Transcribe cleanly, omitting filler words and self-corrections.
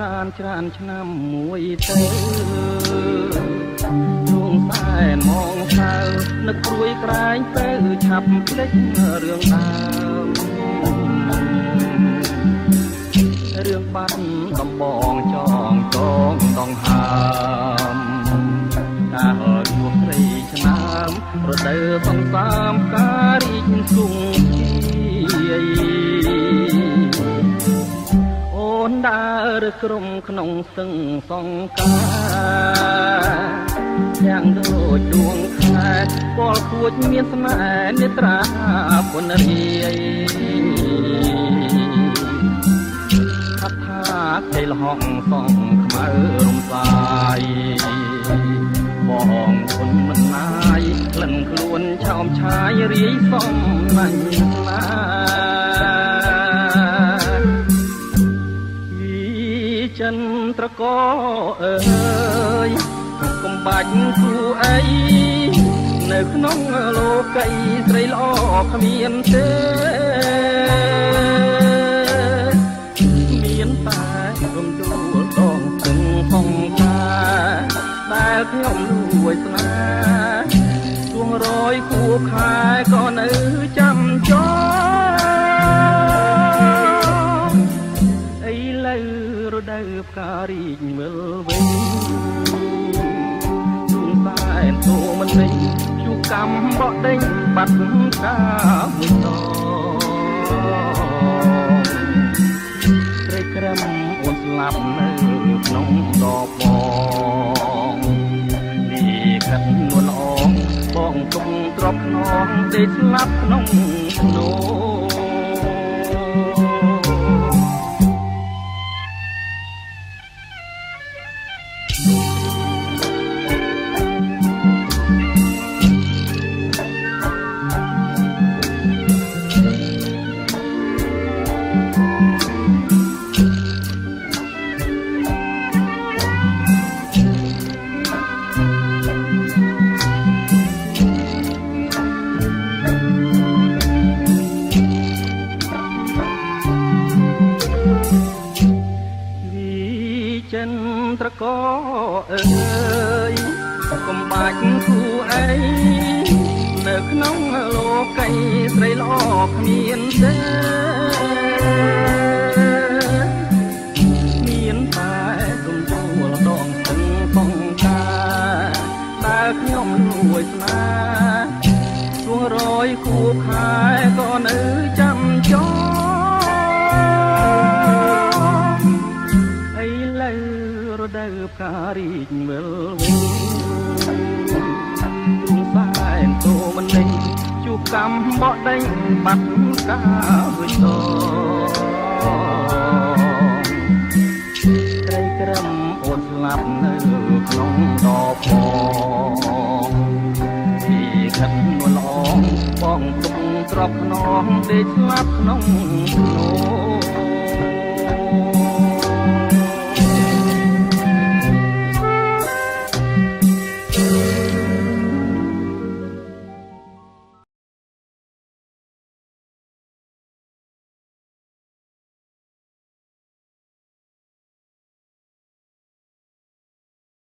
រានច្រើនឆ្នាំមួយទៅដួងសែនមងសៅនឹកព្រួយក្រែងទៅឆាប់ភ្លេចរឿងដើមរឿងបាត់ដំបងចងចងដងហើមតាហើយជួបស្រីឆ្នាំរដូវសំសាមការរីកគង់អូនដើរក្រុមក្នុងស្ទឹងសង្ការយ៉ាងដូចដួងខែពលខួចមានស្នេហ៍នេត្រាពុនរាយថាគេលហងសងខ្មៅរំសាយបងគុណមិនណាយក្លិនខ្លួនឆោមឆាយរាយសំណាញ់ណាវិចិនត្រកអើយកុំបាច់គូអីនៅក្នុងលោកីស្រីល្អគ្មានទេមានតែរំដួលដងទឹកហងកាដែលខ្ញុំលួចស្នេហ៍ជួងរយគូខែក៏នៅចាំចោអីលើរដូវផ្ការីកមើលវិញជួងតែតូមិនវិញជួកំបកដេញបាត់កាមួយដងក្រឹមអូនស្លាប់នៅក្នុងដបបងនេះកាត់នួនអងបងទុំទ្របខ្នងដេកស្លាប់ក្នុងភ្នោចិនត្រកអើយកុំបាច់គូអីនៅក្នុងលោកីស្រីល្អគ្មានទេមានតែទុំជួលដងទឹកបងកាដែលខ្ញុំលួចស្នេហ៍ជួងរយគូខែក៏នៅចាំចោរដូវផ្ការីកមើលវិញទូសែនតូមិនលេងជួបកំបកដេញបាត់កាមួយដងត្រីក្រឹមអូនស្លាប់នៅក្នុងដបបងពីកាត់នួនល្អបងទុំទ្របខ្នងដេកស្លាប់ក្នុងភ្នោ